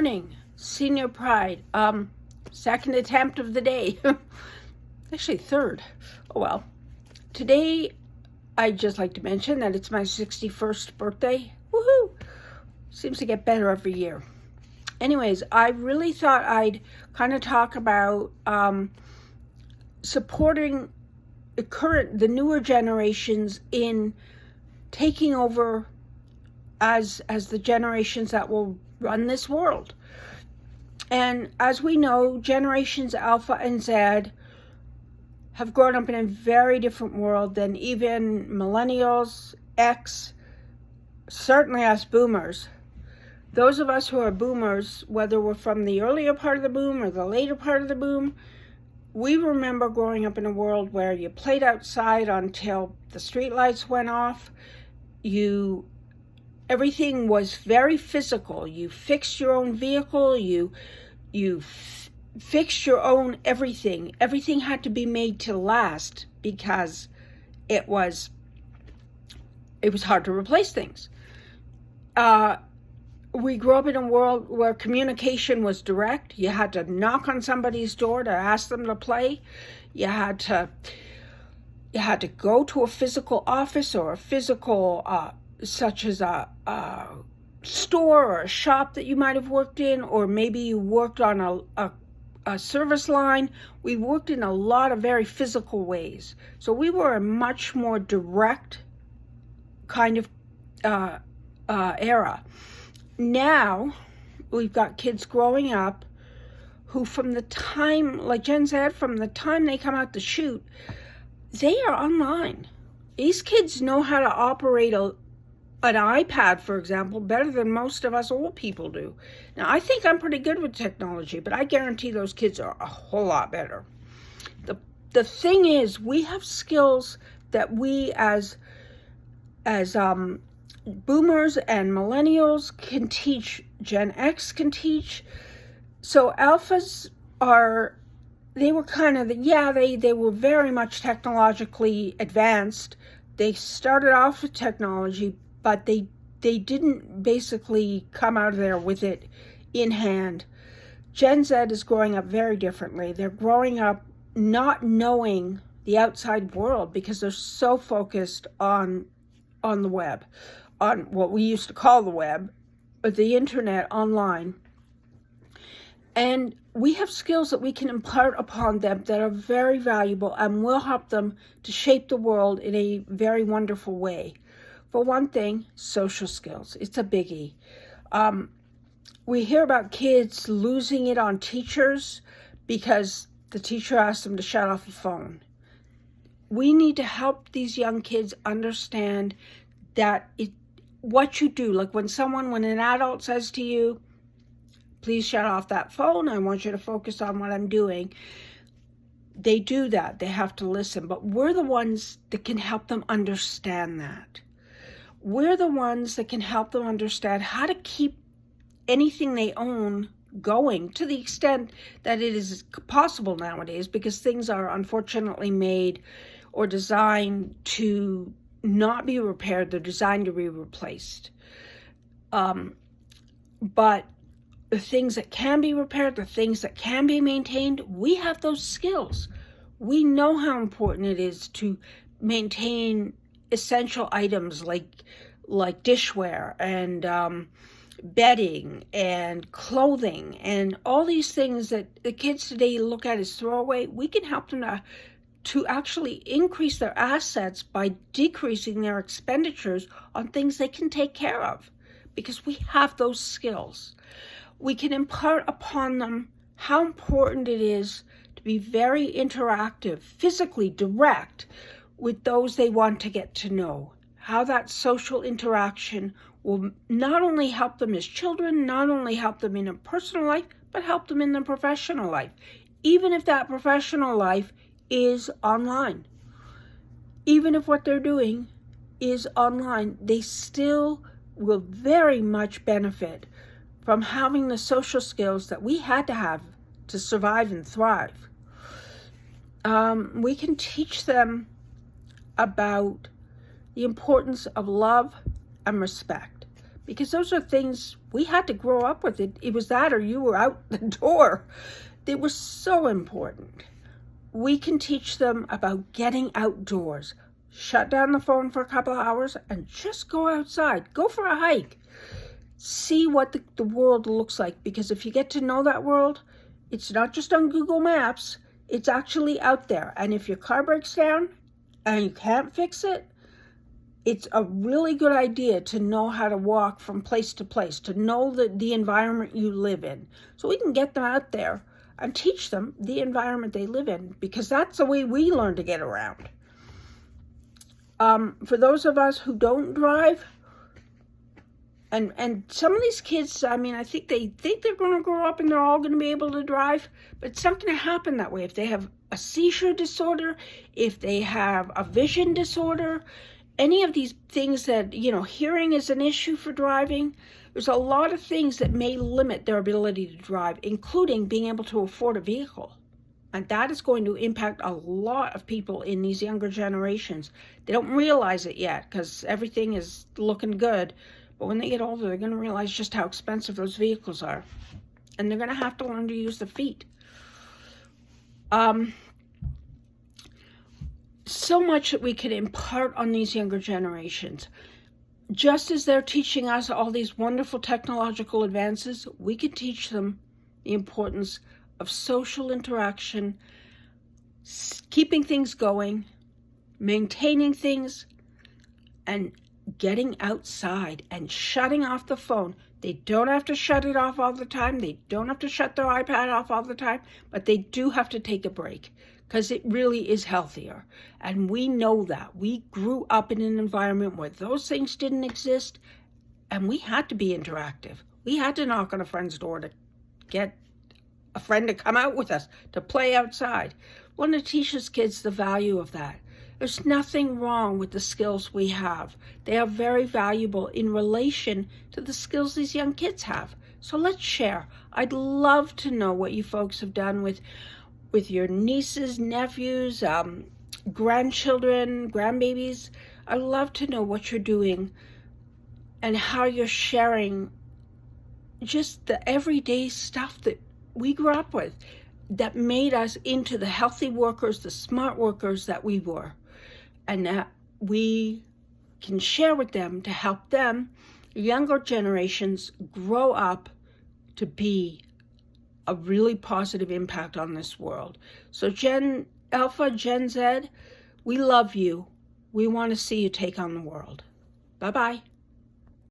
morning, Senior Pride. Second attempt of the day. Actually, third. Oh well. Today, I'd just like to mention that it's my 61st birthday. Woohoo! Seems to get better every year. Anyways, I really thought I'd kind of talk about supporting the newer generations in taking over as the generations that will run this world. And as we know, generations Alpha and Z have grown up in a very different world than even millennials, X, certainly us boomers. Those of us who are boomers, whether we're from the earlier part of the boom or the later part of the boom, we remember growing up in a world where you played outside until the streetlights went off. Everything was very physical. You fixed your own vehicle. You fixed your own everything. Everything had to be made to last because it was hard to replace things. We grew up in a world where communication was direct. You had to knock on somebody's door to ask them to play. You had to go to a physical office or a physical such as a store or a shop that you might have worked in, or maybe you worked on a service line. We worked in a lot of very physical ways. So we were a much more direct kind of era. Now, we've got kids growing up who from the time, like Jen said, from the time they come out the chute, they are online. These kids know how to operate an iPad, for example, better than most of us old people do. Now, I think I'm pretty good with technology, but I guarantee those kids are a whole lot better. The thing is, we have skills that we as boomers and millennials can teach, Gen X can teach. So alphas they were kind of, they were very much technologically advanced. They started off with technology, but they didn't basically come out of there with it in hand. Gen Z is growing up very differently. They're growing up not knowing the outside world because they're so focused on the web, on what we used to call the web, or the internet, online. And we have skills that we can impart upon them that are very valuable and will help them to shape the world in a very wonderful way. For one thing, social skills. It's a biggie. We hear about kids losing it on teachers because the teacher asked them to shut off the phone. We need to help these young kids understand that what you do, like when an adult says to you, please shut off that phone, I want you to focus on what I'm doing. They do that. They have to listen. But we're the ones that can help them understand that. We're the ones that can help them understand how to keep anything they own going to the extent that it is possible nowadays, because things are unfortunately made or designed to not be repaired. They're designed to be replaced. But the things that can be repaired, the things that can be maintained, we have those skills. We know how important it is to maintain essential items like dishware and bedding and clothing and all these things that the kids today look at as throwaway. We can help them to actually increase their assets by decreasing their expenditures on things they can take care of, because we have those skills. We can impart upon them how important it is to be very interactive, physically direct with those they want to get to know. How that social interaction will not only help them as children, not only help them in a personal life, but help them in their professional life, even if that professional life is online. Even if what they're doing is online, they still will very much benefit from having the social skills that we had to have to survive and thrive. We can teach them about the importance of love and respect, because those are things we had to grow up with. It was that or you were out the door. They were so important. We can teach them about getting outdoors. Shut down the phone for a couple of hours and just go outside. Go for a hike. See what the world looks like, because if you get to know that world, it's not just on Google Maps, it's actually out there. And if your car breaks down and you can't fix it, it's a really good idea to know how to walk from place to place, to know the environment you live in. So we can get them out there and teach them the environment they live in, because that's the way we learn to get around. For those of us who don't drive, and some of these kids, I mean, I think they think they're going to grow up and they're all going to be able to drive, but it's not going to happen that way. If they have a seizure disorder, if they have a vision disorder, any of these things that, hearing is an issue for driving, there's a lot of things that may limit their ability to drive, including being able to afford a vehicle. And that is going to impact a lot of people in these younger generations. They don't realize it yet because everything is looking good. But when they get older, they're going to realize just how expensive those vehicles are. And they're going to have to learn to use the feet. So much that we could impart on these younger generations. Just as they're teaching us all these wonderful technological advances, we could teach them the importance of social interaction, keeping things going, maintaining things, and getting outside and shutting off the phone. They don't have to shut it off all the time. They don't have to shut their iPad off all the time, but they do have to take a break because it really is healthier. And we know that. We grew up in an environment where those things didn't exist, and we had to be interactive. We had to knock on a friend's door to get a friend to come out with us, to play outside. We want to teach us kids the value of that. There's nothing wrong with the skills we have. They are very valuable in relation to the skills these young kids have. So let's share. I'd love to know what you folks have done with your nieces, nephews, grandchildren, grandbabies. I'd love to know what you're doing and how you're sharing just the everyday stuff that we grew up with, that made us into the healthy workers, the smart workers that we were. And that we can share with them to help them, younger generations, grow up to be a really positive impact on this world. So Gen Alpha, Gen Z, we love you. We want to see you take on the world. Bye-bye.